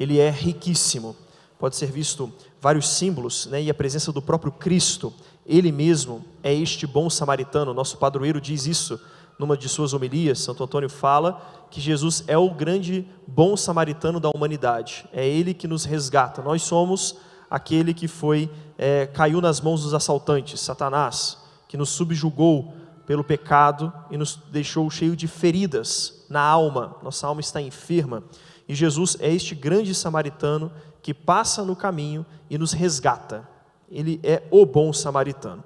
ele é riquíssimo. Pode ser visto vários símbolos, né, e a presença do próprio Cristo. Ele mesmo é este bom samaritano. Nosso padroeiro diz isso numa de suas homilias. Santo Antônio fala que Jesus é o grande bom samaritano da humanidade. É ele que nos resgata. Nós somos aquele que caiu nas mãos dos assaltantes, Satanás, que nos subjugou pelo pecado e nos deixou cheio de feridas na alma. Nossa alma está enferma. E Jesus é este grande samaritano que passa no caminho e nos resgata. Ele é o bom samaritano.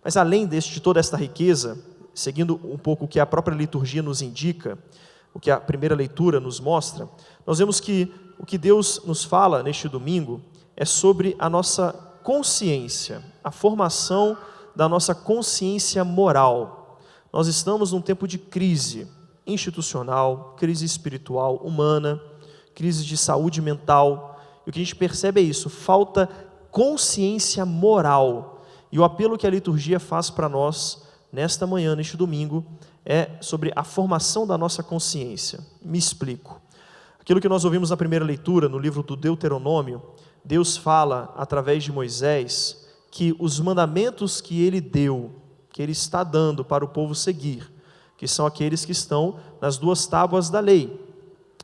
Mas além de toda esta riqueza, seguindo um pouco o que a própria liturgia nos indica, o que a primeira leitura nos mostra, nós vemos que o que Deus nos fala neste domingo é sobre a nossa consciência, a formação da nossa consciência moral. Nós estamos num tempo de crise institucional, crise espiritual, humana, crise de saúde mental. E o que a gente percebe é isso, falta consciência moral. E o apelo que a liturgia faz para nós, nesta manhã, neste domingo, é sobre a formação da nossa consciência. Me explico. Aquilo que nós ouvimos na primeira leitura, no livro do Deuteronômio, Deus fala, através de Moisés, que os mandamentos que Ele deu, que Ele está dando para o povo seguir, que são aqueles que estão nas 2 tábuas da lei,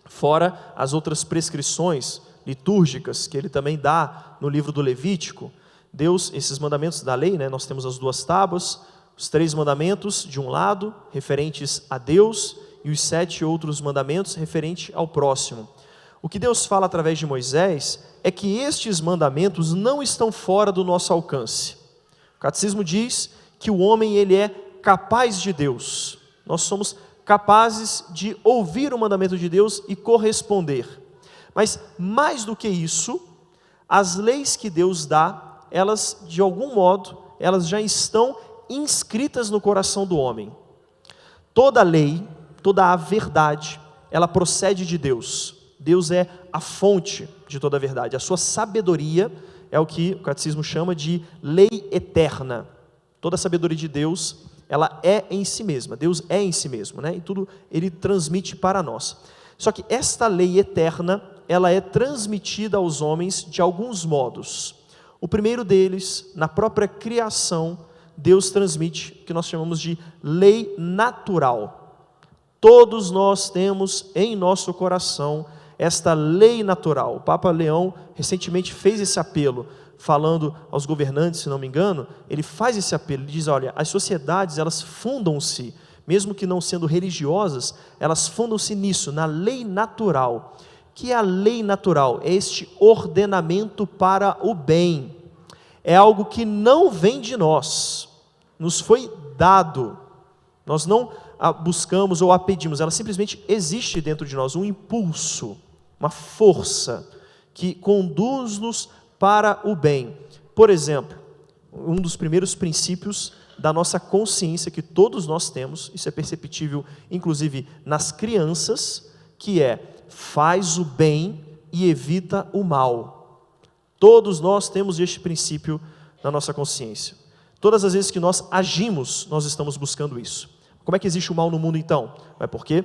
fora as outras prescrições litúrgicas que Ele também dá no livro do Levítico. Deus, esses mandamentos da lei, né, nós temos as 2 tábuas, os 3 mandamentos de um lado, referentes a Deus, e os 7 outros mandamentos referentes ao próximo. O que Deus fala através de Moisés é que estes mandamentos não estão fora do nosso alcance. O catecismo diz que o homem ele é capaz de Deus. Nós somos capazes de ouvir o mandamento de Deus e corresponder. Mas mais do que isso, as leis que Deus dá, elas de algum modo, elas já estão inscritas no coração do homem. Toda lei, toda a verdade, ela procede de Deus. Deus é a fonte de toda a verdade. A sua sabedoria é o que o catecismo chama de lei eterna. Toda a sabedoria de Deus, ela é em si mesma. Deus é em si mesmo, né? E tudo Ele transmite para nós. Só que esta lei eterna, ela é transmitida aos homens de alguns modos. O primeiro deles, na própria criação, Deus transmite o que nós chamamos de lei natural. Todos nós temos em nosso coração esta lei natural. O Papa Leão recentemente fez esse apelo, falando aos governantes, se não me engano, ele faz esse apelo, ele diz, olha, as sociedades elas fundam-se, mesmo que não sendo religiosas, elas fundam-se nisso, na lei natural. Que é a lei natural? É este ordenamento para o bem. É algo que não vem de nós, nos foi dado. Nós não a buscamos ou a pedimos, ela simplesmente existe dentro de nós, um impulso, uma força que conduz-nos para o bem. Por exemplo, um dos primeiros princípios da nossa consciência que todos nós temos, isso é perceptível inclusive nas crianças, que é faz o bem e evita o mal. Todos nós temos este princípio na nossa consciência. Todas as vezes que nós agimos, nós estamos buscando isso. Como é que existe o mal no mundo então? É porque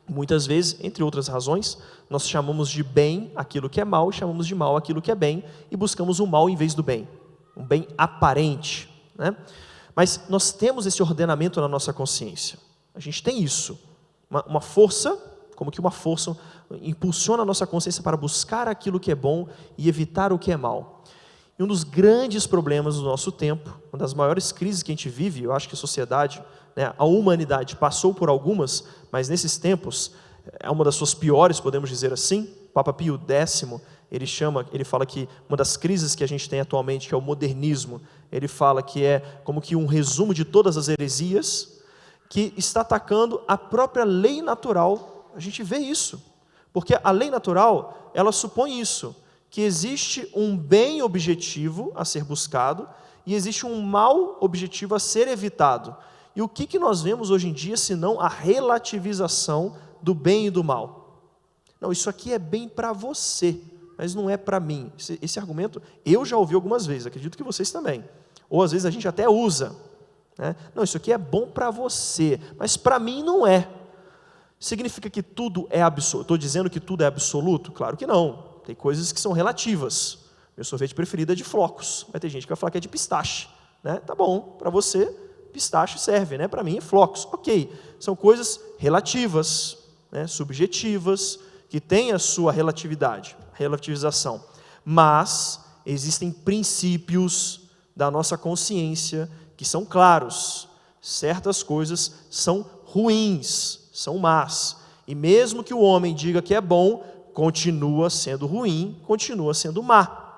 muitas vezes, entre outras razões, nós chamamos de bem aquilo que é mal, chamamos de mal aquilo que é bem, e buscamos o mal em vez do bem, um bem aparente, né? Mas nós temos esse ordenamento na nossa consciência, a gente tem isso, uma força, como que uma força impulsiona a nossa consciência para buscar aquilo que é bom e evitar o que é mal. E um dos grandes problemas do nosso tempo, uma das maiores crises que a gente vive, eu acho que a sociedade, né, a humanidade passou por algumas, mas nesses tempos é uma das suas piores, podemos dizer assim. O Papa Pio X, ele fala que uma das crises que a gente tem atualmente, que é o modernismo, ele fala que é como que um resumo de todas as heresias, que está atacando a própria lei natural. A gente vê isso, porque a lei natural, ela supõe isso, que existe um bem objetivo a ser buscado e existe um mal objetivo a ser evitado. E o que nós vemos hoje em dia, senão a relativização do bem e do mal? Não, isso aqui é bem para você, mas não é para mim. Esse argumento eu já ouvi algumas vezes, acredito que vocês também. Ou às vezes a gente até usa, né? Não, isso aqui é bom para você, mas para mim não é. Significa que tudo é absoluto? Estou dizendo que tudo é absoluto? Claro que não. tem coisas que são relativas. Meu sorvete preferido é de flocos. Vai ter gente que vai falar que é de pistache, né? Tá bom, para você, pistache serve, né? Para mim é flocos. Ok, são coisas relativas, né? Subjetivas, que têm a sua relativização. Mas existem princípios da nossa consciência que são claros. Certas coisas são ruins, são más. E mesmo que o homem diga que é bom, continua sendo ruim, continua sendo má.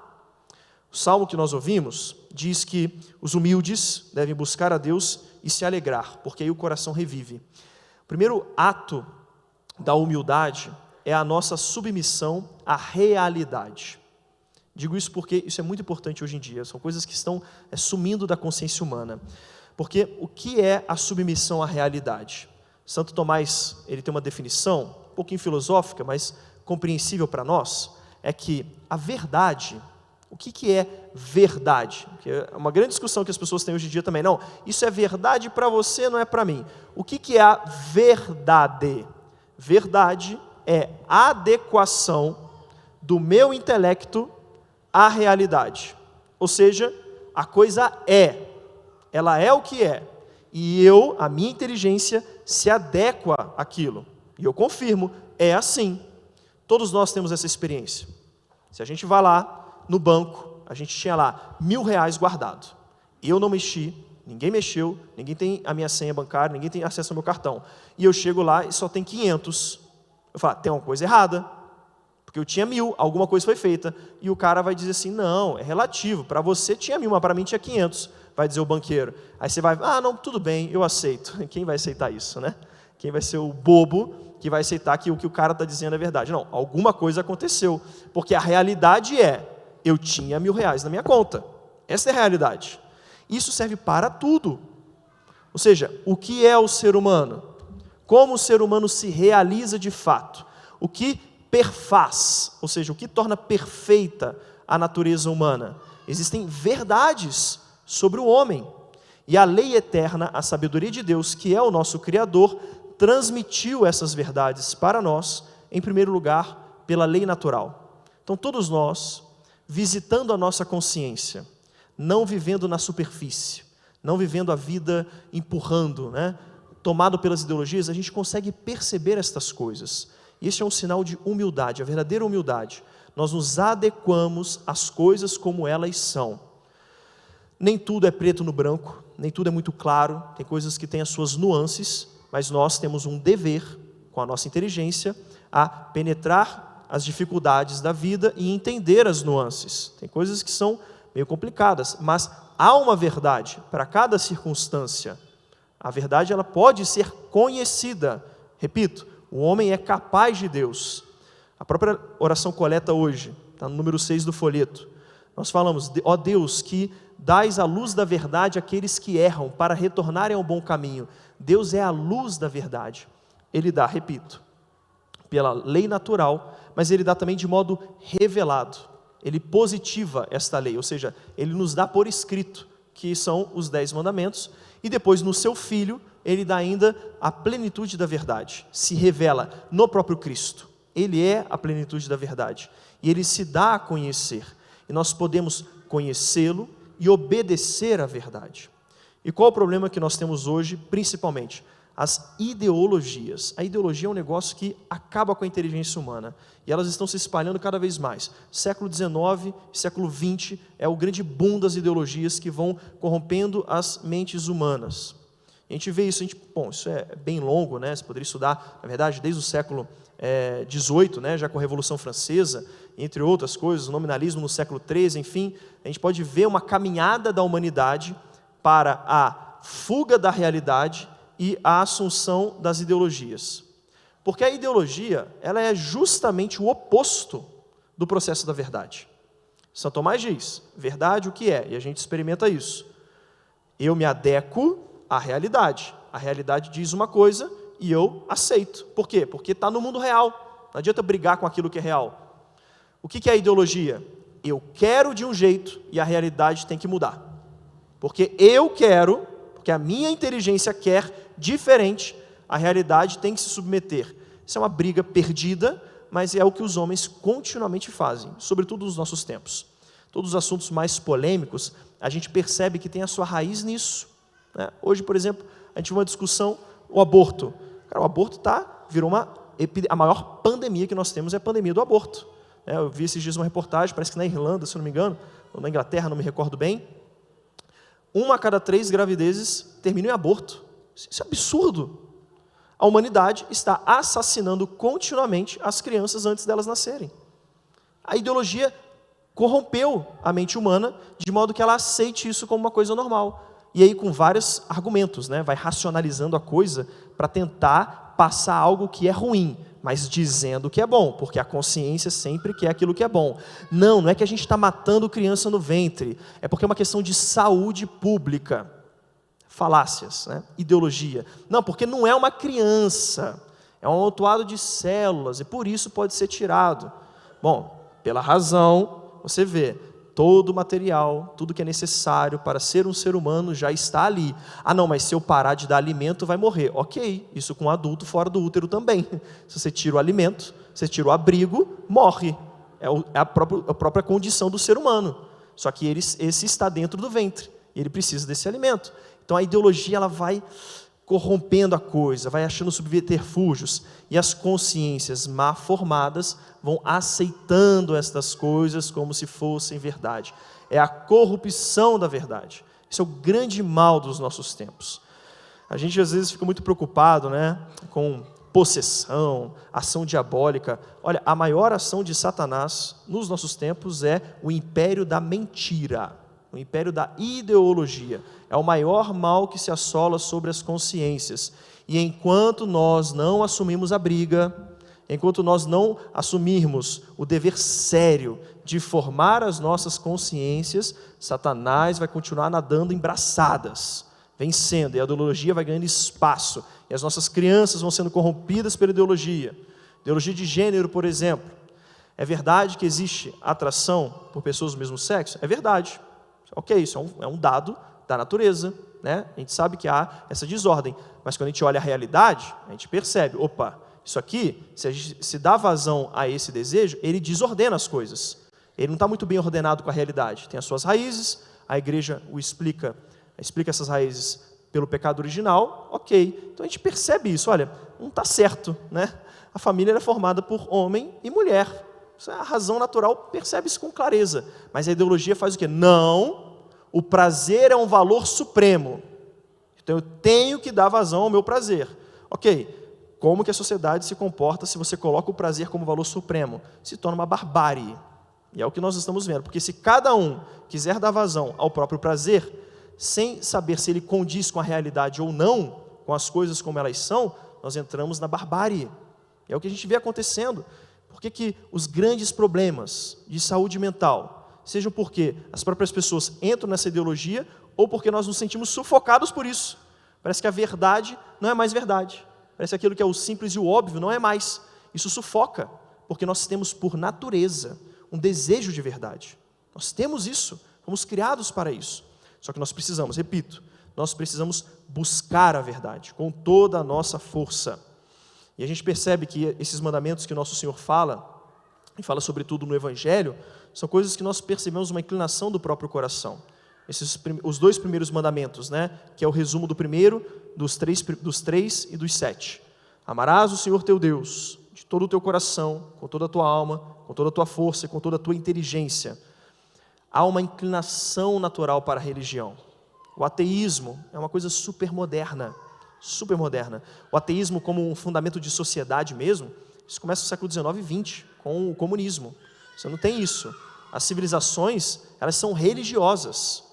O salmo que nós ouvimos diz que os humildes devem buscar a Deus e se alegrar, porque aí o coração revive. O primeiro ato da humildade é a nossa submissão à realidade. Digo isso porque isso é muito importante hoje em dia, são coisas que estão sumindo da consciência humana. Porque o que é a submissão à realidade? Santo Tomás, ele tem uma definição, um pouquinho filosófica, mas compreensível para nós, é que a verdade, o que é verdade? Que é uma grande discussão que as pessoas têm hoje em dia também. Não, isso é verdade para você, não é para mim. O que é a verdade? Verdade é a adequação do meu intelecto à realidade. Ou seja, a coisa é. Ela é o que é. E a minha inteligência, se adequa àquilo. E eu confirmo, é assim. Todos nós temos essa experiência. Se a gente vai lá no banco, a gente tinha lá R$1.000 guardado. Eu não mexi, ninguém mexeu, ninguém tem a minha senha bancária, ninguém tem acesso ao meu cartão. E eu chego lá e só tem 500. Eu falo, tem uma coisa errada. Porque eu tinha 1.000, alguma coisa foi feita. E o cara vai dizer assim, não, é relativo. Para você tinha 1.000, mas para mim tinha 500. Vai dizer o banqueiro. Aí você vai, não, tudo bem, eu aceito. Quem vai aceitar isso, né? Quem vai ser o bobo que vai aceitar que o que o cara está dizendo é verdade? Não, alguma coisa aconteceu. Porque a realidade eu tinha R$1.000 na minha conta. Essa é a realidade. Isso serve para tudo. Ou seja, o que é o ser humano? Como o ser humano se realiza de fato? O que perfaz, ou seja, o que torna perfeita a natureza humana? Existem verdades sobre o homem. E a lei eterna, a sabedoria de Deus, que é o nosso Criador, transmitiu essas verdades para nós, em primeiro lugar, pela lei natural. Então, todos nós, visitando a nossa consciência, não vivendo na superfície, não vivendo a vida empurrando, né? Tomado pelas ideologias, a gente consegue perceber estas coisas. E este é um sinal de humildade, a verdadeira humildade. Nós nos adequamos às coisas como elas são. Nem tudo é preto no branco, nem tudo é muito claro, tem coisas que têm as suas nuances, mas nós temos um dever, com a nossa inteligência, a penetrar as dificuldades da vida e entender as nuances. Tem coisas que são meio complicadas, mas há uma verdade para cada circunstância. A verdade ela pode ser conhecida. Repito, o homem é capaz de Deus. A própria oração coleta hoje, está no número 6 do folheto. Nós falamos, ó Deus, que dais a luz da verdade àqueles que erram, para retornarem ao bom caminho. Deus é a luz da verdade. Ele dá, repito, pela lei natural, mas Ele dá também de modo revelado. Ele positiva esta lei, ou seja, Ele nos dá por escrito, que são os 10 mandamentos, e depois no seu Filho, Ele dá ainda a plenitude da verdade, se revela no próprio Cristo. Ele é a plenitude da verdade, e Ele se dá a conhecer, e nós podemos conhecê-lo e obedecer à verdade. E qual o problema que nós temos hoje, principalmente? As ideologias. A ideologia é um negócio que acaba com a inteligência humana, e elas estão se espalhando cada vez mais. Século XIX, século XX, é o grande boom das ideologias que vão corrompendo as mentes humanas. A gente vê isso, isso é bem longo, né? Você poderia estudar, na verdade, desde o século XVIII, né? Já com a Revolução Francesa, entre outras coisas, o nominalismo no século XIII, enfim, a gente pode ver uma caminhada da humanidade para a fuga da realidade e a assunção das ideologias. Porque a ideologia, ela é justamente o oposto do processo da verdade. São Tomás diz, verdade o que é? E a gente experimenta isso. Eu me adequo à realidade. A realidade diz uma coisa e eu aceito. Por quê? Porque está no mundo real. Não adianta brigar com aquilo que é real. O que é a ideologia? Eu quero de um jeito e a realidade tem que mudar. Porque eu quero, porque a minha inteligência quer diferente, a realidade tem que se submeter. Isso é uma briga perdida, mas é o que os homens continuamente fazem, sobretudo nos nossos tempos. Todos os assuntos mais polêmicos, a gente percebe que tem a sua raiz nisso, né? Hoje, por exemplo, a gente viu uma discussão, o aborto. Cara, o aborto virou a maior pandemia que nós temos é a pandemia do aborto. Eu vi esses dias uma reportagem, parece que na Irlanda, se não me engano, ou na Inglaterra, não me recordo bem, 1 a cada 3 gravidezes termina em aborto. Isso é absurdo. A humanidade está assassinando continuamente as crianças antes delas nascerem. A ideologia corrompeu a mente humana de modo que ela aceite isso como uma coisa normal. E aí com vários argumentos, né? Vai racionalizando a coisa para tentar passar algo que é ruim, mas dizendo que é bom, porque a consciência sempre quer aquilo que é bom. Não é que a gente está matando criança no ventre, é porque é uma questão de saúde pública. Falácias, né? Ideologia. Não, porque não é uma criança, é um amontoado de células, e por isso pode ser tirado. Bom, pela razão, você vê, todo o material, tudo que é necessário para ser um ser humano já está ali. Ah não, mas se eu parar de dar alimento vai morrer. Ok, isso com um adulto fora do útero também. Se você tira o alimento, você tira o abrigo, morre. É a própria condição do ser humano. Só que esse está dentro do ventre, e ele precisa desse alimento. Então a ideologia ela vai corrompendo a coisa, vai achando subterfúgios, e as consciências mal formadas vão aceitando estas coisas como se fossem verdade. É a corrupção da verdade. Esse é o grande mal dos nossos tempos. A gente às vezes fica muito preocupado, né, com possessão, ação diabólica. Olha, a maior ação de Satanás nos nossos tempos é o império da mentira, o império da ideologia. É o maior mal que se assola sobre as consciências. E enquanto nós não assumimos a briga, enquanto nós não assumirmos o dever sério de formar as nossas consciências, Satanás vai continuar nadando em braçadas, vencendo, e a ideologia vai ganhando espaço, e as nossas crianças vão sendo corrompidas pela ideologia. Ideologia de gênero, por exemplo. É verdade que existe atração por pessoas do mesmo sexo? É verdade. Ok, isso é um dado da natureza, né? A gente sabe que há essa desordem, mas quando a gente olha a realidade, a gente percebe, opa, isso aqui, se a gente se dá vazão a esse desejo, ele desordena as coisas. Ele não está muito bem ordenado com a realidade. Tem as suas raízes, a igreja explica essas raízes pelo pecado original, ok. Então a gente percebe isso, olha, não está certo, né? A família é formada por homem e mulher. A razão natural percebe isso com clareza, mas a ideologia faz o quê? Não, o prazer é um valor supremo, então eu tenho que dar vazão ao meu prazer. Ok, como que a sociedade se comporta se você coloca o prazer como valor supremo? Se torna uma barbárie, e é o que nós estamos vendo, porque se cada um quiser dar vazão ao próprio prazer, sem saber se ele condiz com a realidade ou não, com as coisas como elas são, nós entramos na barbárie, é o que a gente vê acontecendo. Por que os grandes problemas de saúde mental, sejam porque as próprias pessoas entram nessa ideologia, ou porque nós nos sentimos sufocados por isso. Parece que a verdade não é mais verdade. Parece que aquilo que é o simples e o óbvio não é mais. Isso sufoca, porque nós temos por natureza um desejo de verdade. Nós temos isso, fomos criados para isso. Só que nós precisamos, repito, nós precisamos buscar a verdade com toda a nossa força. E a gente percebe que esses mandamentos que o nosso Senhor fala, e fala sobretudo no Evangelho, são coisas que nós percebemos uma inclinação do próprio coração. Os 2 primeiros mandamentos, né, que é o resumo do primeiro, dos 3 e dos 7. Amarás o Senhor teu Deus de todo o teu coração, com toda a tua alma, com toda a tua força e com toda a tua inteligência. Há uma inclinação natural para a religião. O ateísmo é uma coisa super moderna. O ateísmo como um fundamento de sociedade mesmo, isso começa no século XIX e XX, com o comunismo. Você não tem isso. As civilizações, elas são religiosas.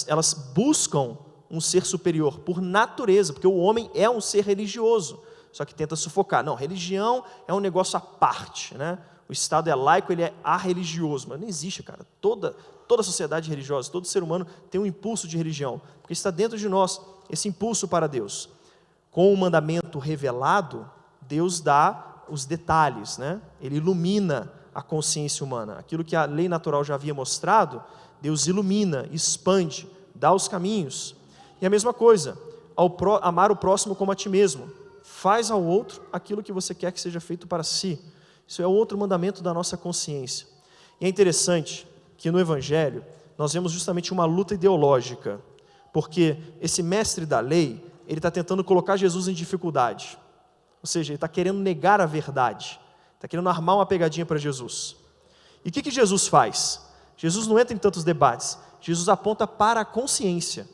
Elas buscam um ser superior por natureza, porque o homem é um ser religioso, só que tenta sufocar. Não, religião é um negócio à parte, né? O Estado é laico, ele é arreligioso, mas não existe, cara. Toda sociedade religiosa, todo ser humano tem um impulso de religião, porque está dentro de nós esse impulso para Deus. Com o mandamento revelado, Deus dá os detalhes, né? Ele ilumina a consciência humana. Aquilo que a lei natural já havia mostrado, Deus ilumina, expande, dá os caminhos. E a mesma coisa, amar o próximo como a ti mesmo. Faz ao outro aquilo que você quer que seja feito para si. Isso é outro mandamento da nossa consciência. E é interessante que no Evangelho nós vemos justamente uma luta ideológica, porque esse mestre da lei, ele está tentando colocar Jesus em dificuldade, ou seja, ele está querendo negar a verdade, está querendo armar uma pegadinha para Jesus. E o que Jesus faz? Jesus não entra em tantos debates, Jesus aponta para a consciência.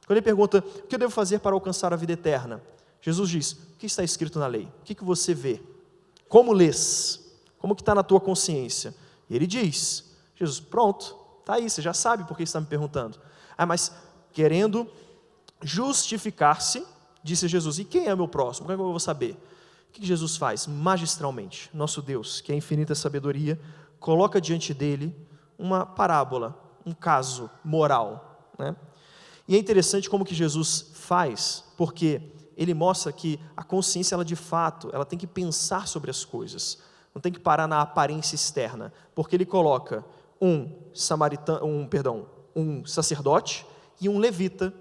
Quando ele pergunta, o que eu devo fazer para alcançar a vida eterna? Jesus diz, o que está escrito na lei? O que você vê? Como lês? Como que está na tua consciência? E ele diz, Jesus, pronto, está aí, você já sabe por que está me perguntando. Mas querendo justificar-se, disse Jesus, e quem é meu próximo? Como é que eu vou saber? O que Jesus faz? Magistralmente, nosso Deus, que é infinita sabedoria, coloca diante dele uma parábola, um caso moral, né? E é interessante como que Jesus faz, porque ele mostra que a consciência, ela de fato, ela tem que pensar sobre as coisas, não tem que parar na aparência externa, porque ele coloca um sacerdote e um levita,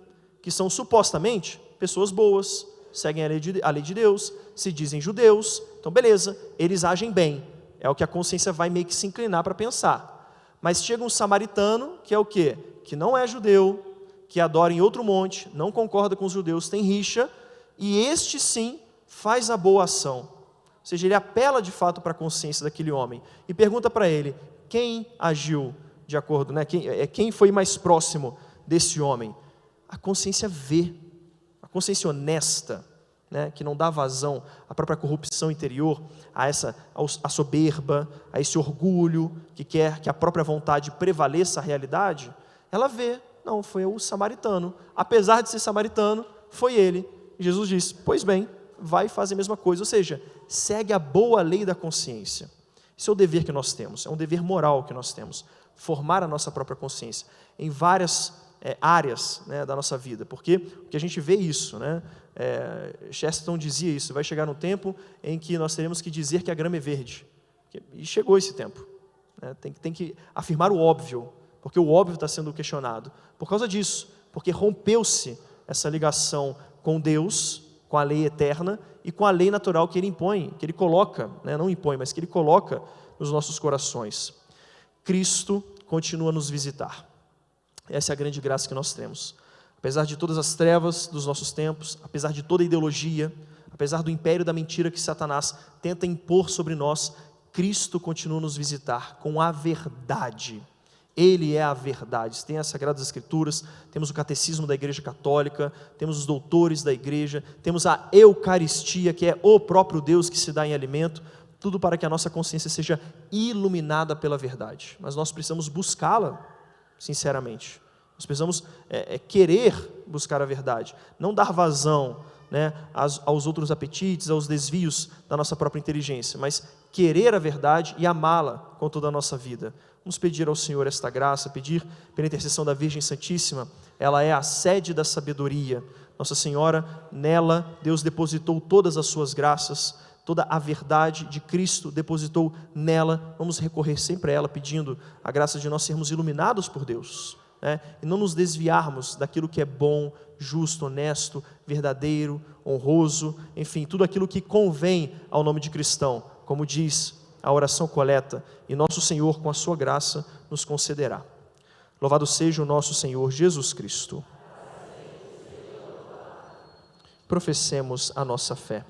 que são supostamente pessoas boas, seguem a lei de Deus, se dizem judeus, então beleza, eles agem bem, é o que a consciência vai meio que se inclinar para pensar. Mas chega um samaritano, que é o quê? Que não é judeu, que adora em outro monte, não concorda com os judeus, tem rixa, e este sim faz a boa ação. Ou seja, ele apela de fato para a consciência daquele homem, e pergunta para ele, quem agiu de acordo, né? Quem foi mais próximo desse homem? A consciência vê, a consciência honesta, né, que não dá vazão à própria corrupção interior, a soberba, a esse orgulho que quer que a própria vontade prevaleça a realidade, ela vê, não, foi o samaritano, apesar de ser samaritano, foi ele. E Jesus diz, pois bem, vai fazer a mesma coisa, ou seja, segue a boa lei da consciência. Esse é o dever que nós temos, é um dever moral que nós temos, formar a nossa própria consciência, em várias áreas, né, da nossa vida, porque a gente vê isso, né? Chesterton dizia isso, vai chegar um tempo em que nós teremos que dizer que a grama é verde, e chegou esse tempo, né? Tem que afirmar o óbvio, porque o óbvio está sendo questionado, por causa disso, porque rompeu-se essa ligação com Deus, com a lei eterna, e com a lei natural que Ele impõe, que Ele coloca, né? Não impõe, mas que Ele coloca nos nossos corações. Cristo continua a nos visitar, essa é a grande graça que nós temos. Apesar de todas as trevas dos nossos tempos, apesar de toda a ideologia, apesar do império da mentira que Satanás tenta impor sobre nós, Cristo continua a nos visitar com a verdade. Ele é a verdade. Tem as Sagradas Escrituras, temos o Catecismo da Igreja Católica, temos os doutores da Igreja, temos a Eucaristia, que é o próprio Deus que se dá em alimento, tudo para que a nossa consciência seja iluminada pela verdade. Mas nós precisamos buscá-la, sinceramente. Nós precisamos querer buscar a verdade, não dar vazão, né, aos outros apetites, aos desvios da nossa própria inteligência, mas querer a verdade e amá-la com toda a nossa vida. Vamos pedir ao Senhor esta graça, pedir pela intercessão da Virgem Santíssima, ela é a sede da sabedoria. Nossa Senhora, nela Deus depositou todas as suas graças, toda a verdade de Cristo depositou nela. Vamos recorrer sempre a ela, pedindo a graça de nós sermos iluminados por Deus, né? E não nos desviarmos daquilo que é bom, justo, honesto, verdadeiro, honroso, enfim, tudo aquilo que convém ao nome de cristão, como diz a oração coleta, e nosso Senhor, com a sua graça, nos concederá. Louvado seja o nosso Senhor Jesus Cristo. Professemos a nossa fé.